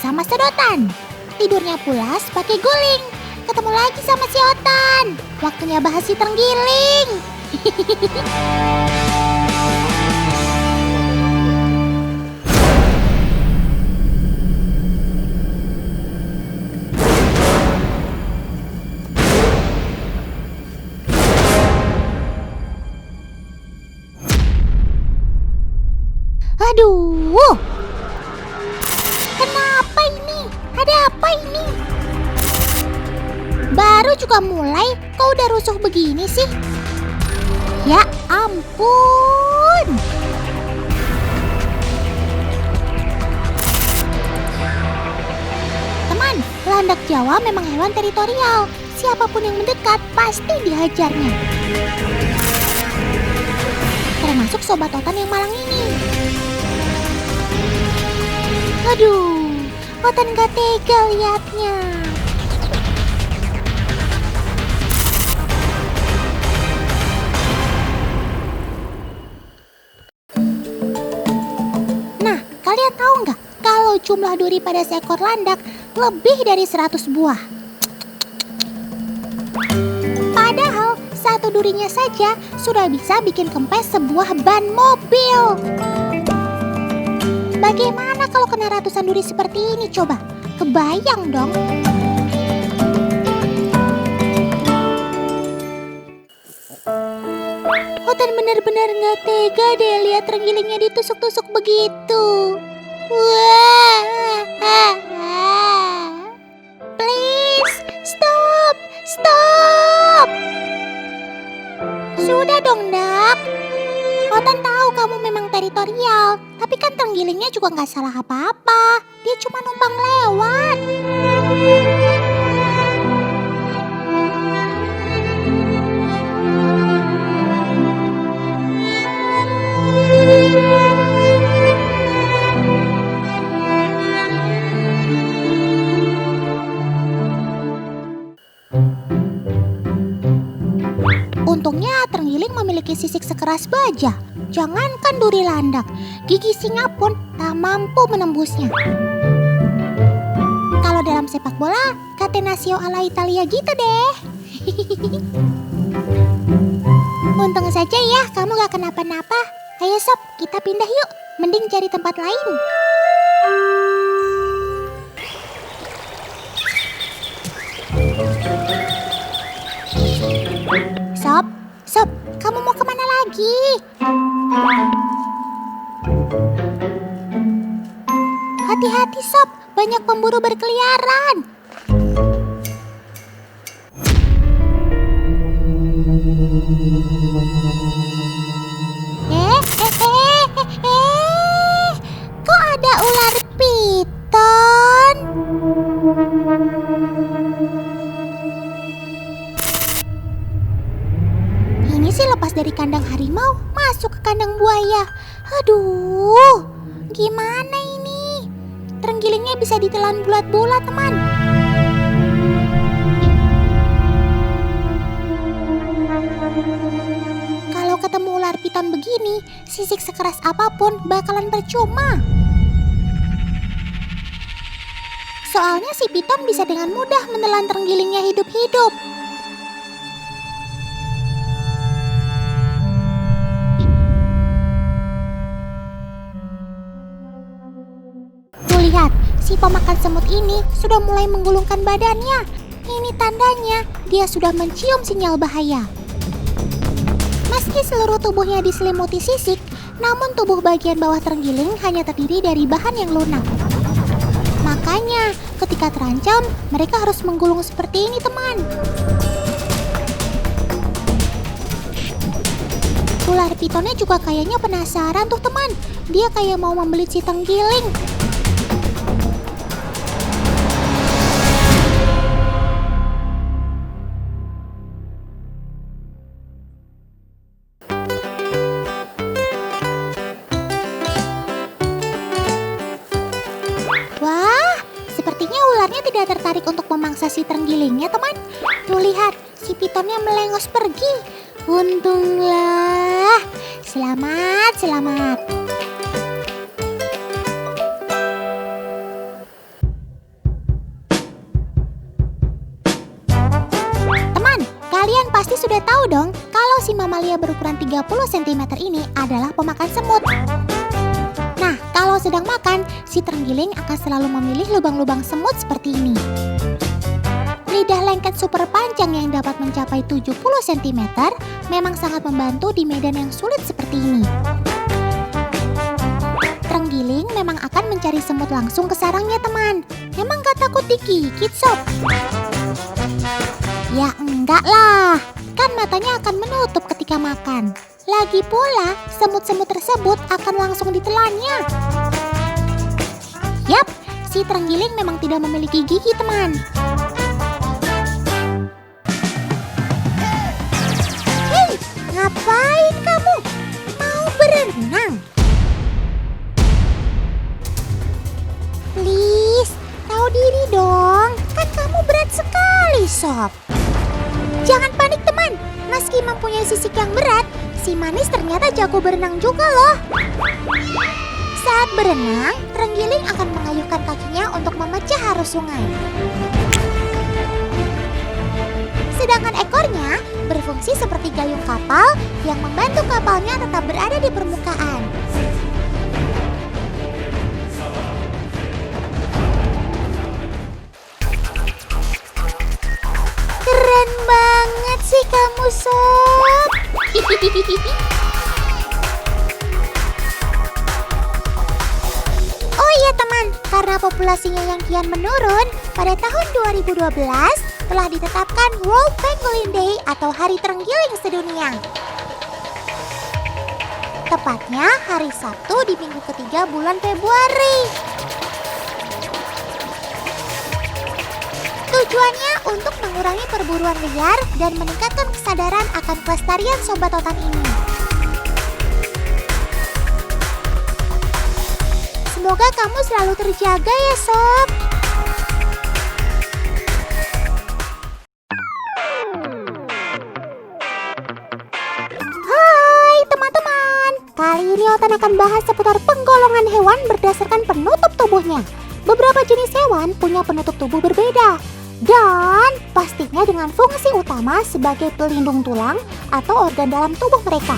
sama sedotan. Tidurnya pulas pakai guling. Ketemu lagi sama si Otan. Waktunya bahas si terenggiling. Aduh, kenapa ini? Ada apa ini? Baru juga mulai, kok udah rusuh begini sih? Ya ampun. Teman, landak Jawa memang hewan teritorial. Siapapun yang mendekat pasti dihajarnya. Termasuk sobat Otan yang malang ini. Aduh, Otan gak tega liatnya. Nah, kalian tahu nggak kalau jumlah duri pada seekor landak lebih dari 100 buah? Padahal satu durinya saja sudah bisa bikin kempes sebuah ban mobil. Bagaimana kalau kena ratusan duri seperti ini coba? Kebayang dong. Otan benar-benar nggak tega deh lihat terengilingnya ditusuk-tusuk begitu. Wah, please stop, stop. Sudah dong, Dak. Otan tahu kamu memang teritorial, tapi kan terengilingnya juga nggak salah apa-apa. Dia cuma numpang lewat. Untungnya terenggiling memiliki sisik sekeras baja. Jangankan duri landak, gigi singa pun tak mampu menembusnya. Kalau dalam sepak bola, Catenaccio ala Italia gitu deh. Untung saja ya kamu gak kenapa-napa. Ayo sob, kita pindah yuk. Mending cari tempat lain. Sob, kamu mau kemana lagi? Hati-hati sob, banyak pemburu berkeliaran. Kok ada ular piton? Ini sih lepas dari kandang harimau, masuk ke kandang buaya. Aduh, gimana ini? Terenggilingnya bisa ditelan bulat-bulat, teman. Kalau ketemu ular piton begini, sisik sekeras apapun bakalan percuma. Soalnya si piton bisa dengan mudah menelan terenggilingnya hidup-hidup. Lihat, si pemakan semut ini sudah mulai menggulungkan badannya. Ini tandanya dia sudah mencium sinyal bahaya. Meski seluruh tubuhnya diselimuti sisik, namun tubuh bagian bawah terenggiling hanya terdiri dari bahan yang lunak. Makanya, ketika terancam, mereka harus menggulung seperti ini, teman. Ular pitonnya juga kayaknya penasaran tuh, teman. Dia kayak mau membelit si terenggiling. Ularnya tidak tertarik untuk memangsa si terenggiling ya teman. Tuh lihat, si pitonnya melengos pergi. Untunglah. Selamat, selamat. sudah tahu dong kalau si mamalia berukuran 30 cm ini adalah pemakan semut. Nah, kalau sedang makan, si terenggiling akan selalu memilih lubang-lubang semut seperti ini. Lidah lengket super panjang yang dapat mencapai 70 cm memang sangat membantu di medan yang sulit seperti ini. Terenggiling memang akan mencari semut langsung ke sarangnya, teman. Emang gak takut digigit, sob? Ya enggak lah, kan matanya akan menutup ketika makan. Lagi pula, semut-semut tersebut akan langsung ditelannya. Yap, si terenggiling memang tidak memiliki gigi, teman. Hei, ngapain kamu? Mau berenang? Please, tahu diri dong. Kan kamu berat sekali, sob. Jangan panik, teman. Meski mempunyai sisik yang berat, si manis ternyata jago berenang juga loh. Saat berenang, terenggiling akan mengayuhkan kakinya untuk memecah arus sungai. Sedangkan ekornya berfungsi seperti gayung kapal yang membantu kapalnya tetap berada di permukaan. Keren banget sih kamu, sob. Oh iya teman, karena populasinya yang kian menurun, pada tahun 2012 telah ditetapkan World Pangolin Day atau Hari Terenggiling Sedunia. Tepatnya hari Sabtu di minggu ketiga bulan Februari. Tujuannya untuk mengurangi perburuan liar dan meningkatkan kesadaran akan kelestarian sobat otan ini. Semoga kamu selalu terjaga ya, sob. Hai teman-teman, kali ini Otan akan bahas seputar penggolongan hewan berdasarkan penutup tubuhnya. Beberapa jenis hewan punya penutup tubuh berbeda. Dan pastinya dengan fungsi utama sebagai pelindung tulang atau organ dalam tubuh mereka.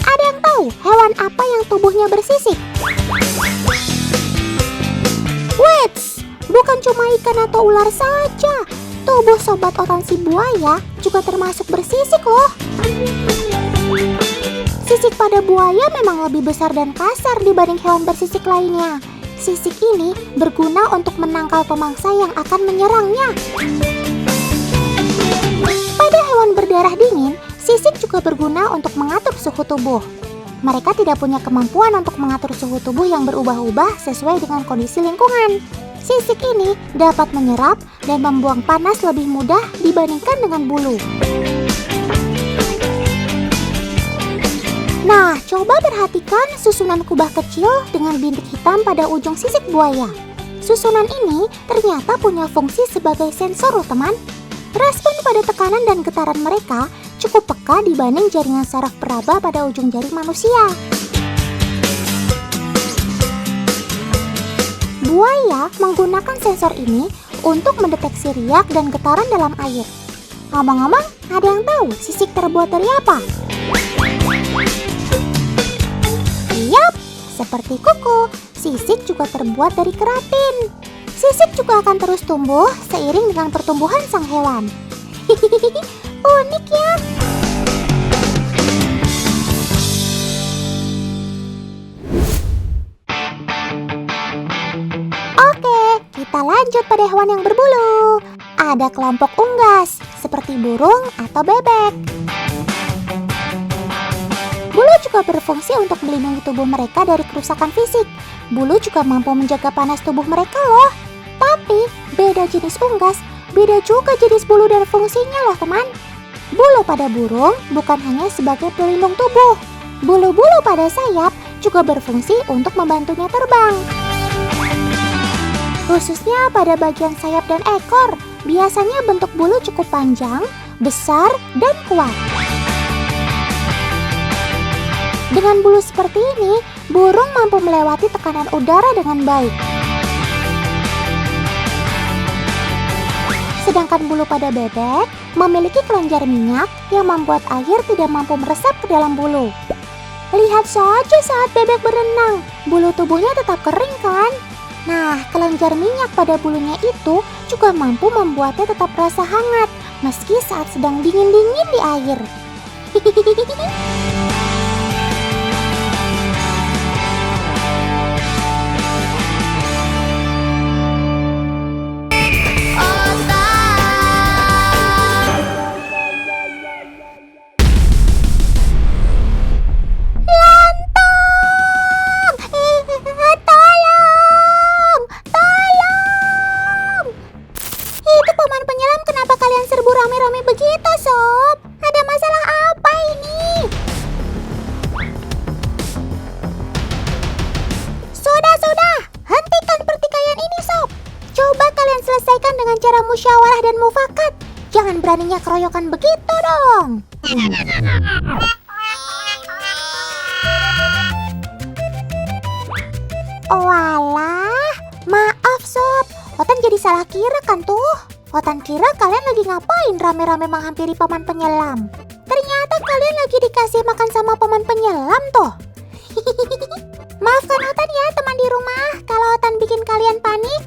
Ada yang tahu hewan apa yang tubuhnya bersisik? Wits, bukan cuma ikan atau ular saja. Tubuh sobat otan si buaya juga termasuk bersisik loh. Sisik pada buaya memang lebih besar dan kasar dibanding hewan bersisik lainnya. Sisik ini berguna untuk menangkal pemangsa yang akan menyerangnya. Pada hewan berdarah dingin, sisik juga berguna untuk mengatur suhu tubuh. Mereka tidak punya kemampuan untuk mengatur suhu tubuh yang berubah-ubah sesuai dengan kondisi lingkungan. Sisik ini dapat menyerap dan membuang panas lebih mudah dibandingkan dengan bulu. Nah, coba perhatikan susunan kubah kecil dengan bintik hitam pada ujung sisik buaya. Susunan ini ternyata punya fungsi sebagai sensor loh teman. Respon pada tekanan dan getaran mereka cukup peka dibanding jaringan saraf peraba pada ujung jari manusia. Buaya menggunakan sensor ini untuk mendeteksi riak dan getaran dalam air. Ngomong-ngomong, ada yang tahu sisik terbuat dari apa? Yap, seperti kuku, sisik juga terbuat dari keratin. Sisik juga akan terus tumbuh seiring dengan pertumbuhan sang hewan. Unik ya. Oke, kita lanjut pada hewan yang berbulu. Ada kelompok unggas, seperti burung atau bebek. Bulu juga berfungsi untuk melindungi tubuh mereka dari kerusakan fisik. Bulu juga mampu menjaga panas tubuh mereka loh. Tapi, beda jenis unggas, beda juga jenis bulu dan fungsinya loh teman. Bulu pada burung bukan hanya sebagai pelindung tubuh. Bulu-bulu pada sayap juga berfungsi untuk membantunya terbang. Khususnya pada bagian sayap dan ekor, biasanya bentuk bulu cukup panjang, besar, dan kuat. Dengan bulu seperti ini, burung mampu melewati tekanan udara dengan baik. Sedangkan bulu pada bebek memiliki kelenjar minyak yang membuat air tidak mampu meresap ke dalam bulu. Lihat saja saat bebek berenang, bulu tubuhnya tetap kering kan? Nah, kelenjar minyak pada bulunya itu juga mampu membuatnya tetap terasa hangat meski saat sedang dingin-dingin di air. Tolong! Tolong! Itu paman penyelam, kenapa kalian serbu rame-rame begitu, Sob? Ada masalah apa ini? Sudah, hentikan pertikaian ini, Sob. Coba kalian selesaikan dengan cara musyawarah dan mufakat. Jangan beraninya keroyokan begitu dong. Oh alah, maaf Sob, Otan jadi salah kira kan tuh. Otan kira kalian lagi ngapain rame-rame menghampiri paman penyelam. Ternyata kalian lagi dikasih makan sama paman penyelam tuh. Maafkan Otan ya teman di rumah kalau Otan bikin kalian panik.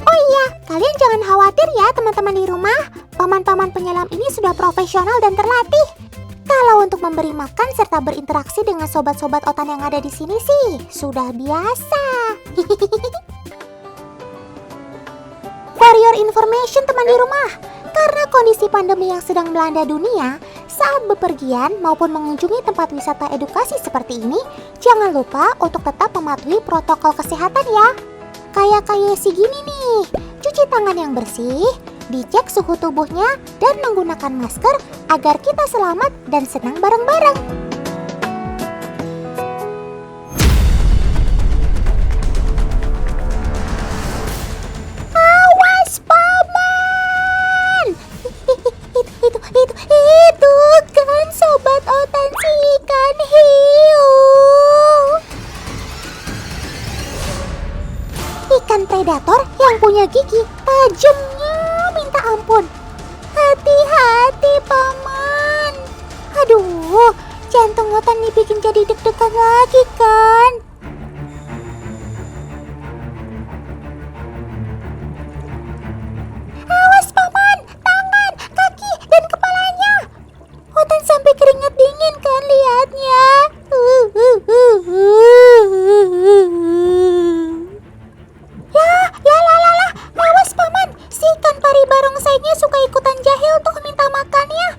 Oh iya, kalian jangan khawatir ya teman-teman di rumah. Paman-paman penyelam ini sudah profesional dan terlatih. Kalau untuk memberi makan serta berinteraksi dengan sobat-sobat Otan yang ada di sini sih sudah biasa. For your information teman di rumah, karena kondisi pandemi yang sedang melanda dunia, saat bepergian maupun mengunjungi tempat wisata edukasi seperti ini, jangan lupa untuk tetap mematuhi protokol kesehatan ya. Kayak si gini nih, cuci tangan yang bersih, dicek suhu tubuhnya, dan menggunakan masker agar kita selamat dan senang bareng-bareng. Awas paman! Itu kan sobat Otan si ikan hiu. Ikan predator yang punya gigi tajamnya minta ampun. Hati-hati paman. Aduh, jantung Otan dibikin jadi deg-degan lagi kan. Awas paman, tangan, kaki, dan kepalanya. Otan sampai keringat dingin kan lihatnya. Lah, awas paman, si ikan pari barongsainya suka ikutan jahil tuh minta makannya.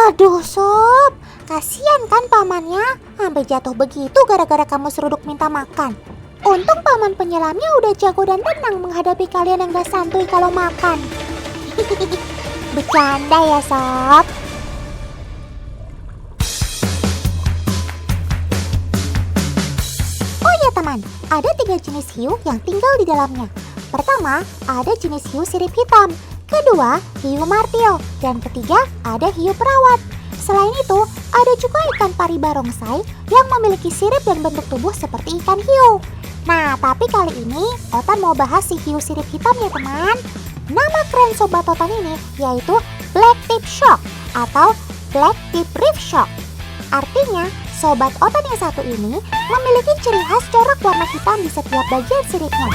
Aduh Sob, kasihan kan pamannya, sampai jatuh begitu gara-gara kamu seruduk minta makan. Untung paman penyelamnya udah jago dan tenang menghadapi kalian yang gak santuy kalau makan. Bercanda ya Sob. Oh iya teman, ada 3 jenis hiu yang tinggal di dalamnya. Pertama, ada jenis hiu sirip hitam. Kedua, hiu martil. Dan ketiga, ada hiu perawat. Selain itu, ada juga ikan pari barongsai yang memiliki sirip dan bentuk tubuh seperti ikan hiu. Nah, tapi kali ini Otan mau bahas si hiu sirip hitam ya teman. Nama keren sobat Otan ini yaitu Black Tip Shark atau Black Tip Reef Shark. Artinya, sobat Otan yang satu ini memiliki ciri khas corak warna hitam di setiap bagian siripnya.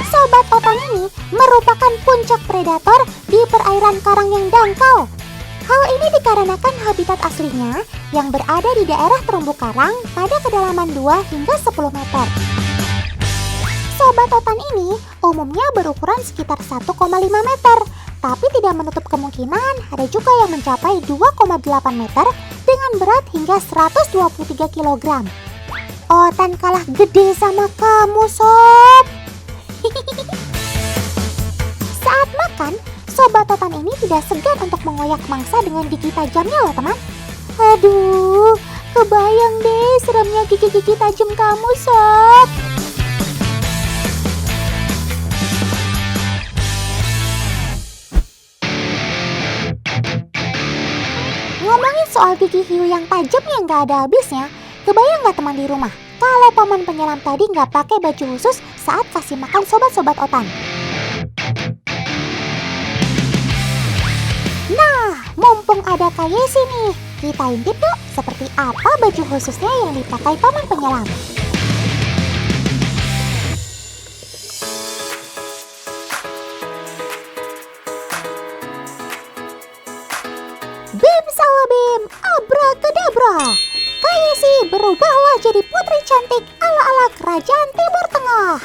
Sobat Otan ini merupakan puncak predator di perairan karang yang dangkal. Hal ini dikarenakan habitat aslinya yang berada di daerah terumbu karang pada kedalaman 2 hingga 10 meter. Sobat Otan ini umumnya berukuran sekitar 1,5 meter, tapi tidak menutup kemungkinan ada juga yang mencapai 2,8 meter dengan berat hingga 123 kg. Otan kalah gede sama kamu, Sob. Saat makan, sobat Otan ini tidak segan untuk mengoyak mangsa dengan gigi tajamnya loh teman. Aduh, kebayang deh seremnya gigi-gigi tajam kamu, Sob. Ngomongin soal gigi hiu yang tajam yang gak ada habisnya, kebayang gak teman di rumah? kalau paman penyelam tadi nggak pakai baju khusus saat kasih makan sobat-sobat Otan. Nah, mumpung ada Kak Yesi nih, kita intip yuk seperti apa baju khususnya yang dipakai paman penyelam. Bim salah bim, abrakadabra. Kak Yesi berubahlah jadi putri cantik ala-ala kerajaan Timur Tengah.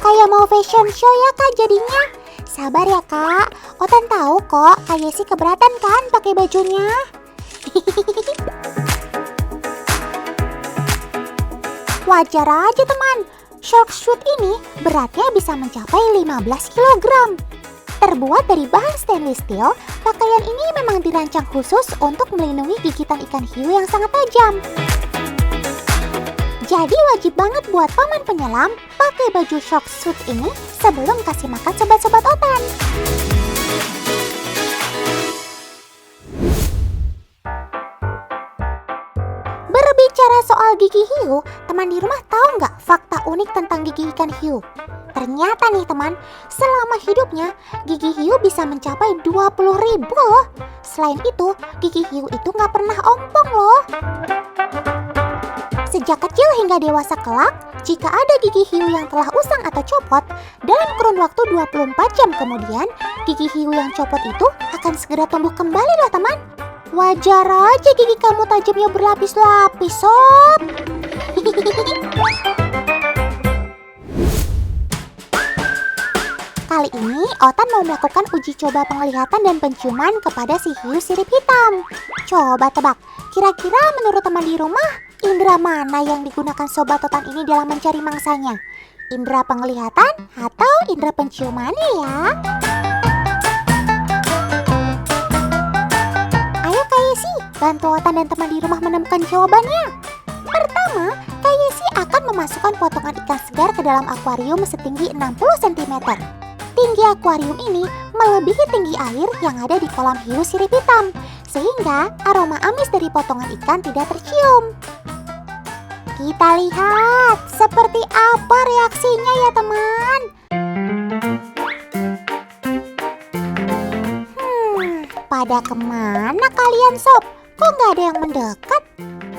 Kayak mau fashion show ya Kak jadinya. Sabar ya Kak, Otan tahu kok Kak Yesi keberatan kan pakai bajunya. Wajar aja teman, shark suit ini beratnya bisa mencapai 15 kg. Terbuat dari bahan stainless steel, pakaian ini memang dirancang khusus untuk melindungi gigitan ikan hiu yang sangat tajam. Jadi wajib banget buat paman penyelam pakai baju shark suit ini sebelum kasih makan sobat-sobat Otan. Berbicara soal gigi hiu, teman di rumah tahu nggak fakta unik tentang gigi ikan hiu? Ternyata nih teman, selama hidupnya gigi hiu bisa mencapai 20.000 loh. Selain itu, gigi hiu itu nggak pernah ompong loh. Sejak kecil hingga dewasa kelak, jika ada gigi hiu yang telah usang atau copot, dalam kurun waktu 24 jam kemudian, gigi hiu yang copot itu akan segera tumbuh kembali loh teman. Wajar aja gigi kamu tajamnya berlapis-lapis sob. Kali ini Otan mau melakukan uji coba penglihatan dan penciuman kepada si hiu sirip hitam. Coba tebak, kira-kira menurut teman di rumah, indera mana yang digunakan sobat Otan ini dalam mencari mangsanya? Indera penglihatan atau indera penciumannya ya? Ayo Kak Yesi, bantu Otan dan teman di rumah menemukan jawabannya. Pertama, Kak Yesi akan memasukkan potongan ikan segar ke dalam akuarium setinggi 60 cm. Tinggi akuarium ini melebihi tinggi air yang ada di kolam hiu sirip hitam, sehingga aroma amis dari potongan ikan tidak tercium. Kita lihat seperti apa reaksinya ya teman. Pada kemana kalian sob? Kok nggak ada yang mendekat?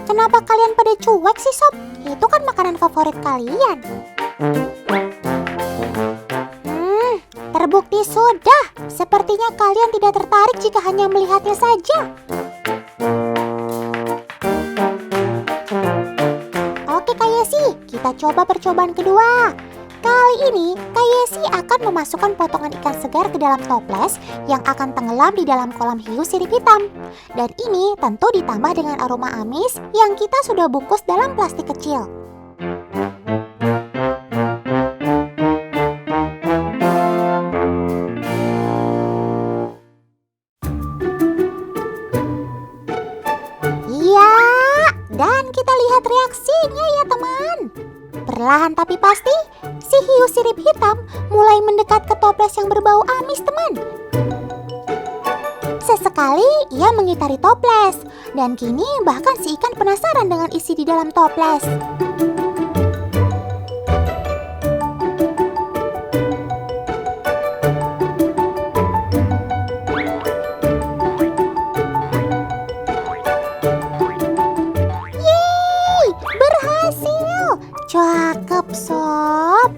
Kenapa kalian pada cuek sih sob? Itu kan makanan favorit kalian. Terbukti sudah. Sepertinya kalian tidak tertarik jika hanya melihatnya saja. Oke Kak Yesi, kita coba percobaan kedua. Kali ini Kak Yesi akan memasukkan potongan ikan segar ke dalam toples yang akan tenggelam di dalam kolam hiu sirip hitam. Dan ini tentu ditambah dengan aroma amis yang kita sudah bungkus dalam plastik kecil. Dan kita lihat reaksinya ya teman. Perlahan tapi pasti, si hiu sirip hitam mulai mendekat ke toples yang berbau amis teman. Sesekali ia mengitari toples, dan kini bahkan si ikan penasaran dengan isi di dalam toples. Cakep sob.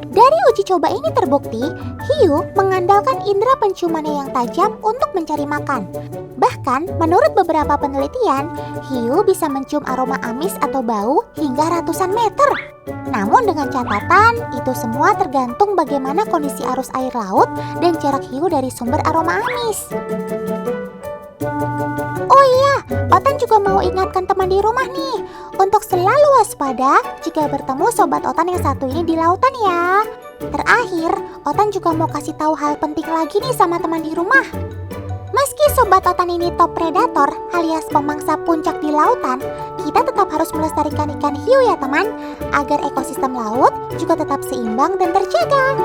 Dari uji coba ini terbukti, hiu mengandalkan indera penciumannya yang tajam untuk mencari makan. Bahkan, menurut beberapa penelitian, hiu bisa mencium aroma amis atau bau hingga ratusan meter. Namun dengan catatan, itu semua tergantung bagaimana kondisi arus air laut dan jarak hiu dari sumber aroma amis. Oh iya, Otan juga mau ingatkan teman di rumah nih, untuk selalu waspada jika bertemu sobat Otan yang satu ini di lautan ya. Terakhir, Otan juga mau kasih tahu hal penting lagi nih sama teman di rumah. Meski sobat Otan ini top predator alias pemangsa puncak di lautan, kita tetap harus melestarikan ikan hiu ya teman, agar ekosistem laut juga tetap seimbang dan terjaga.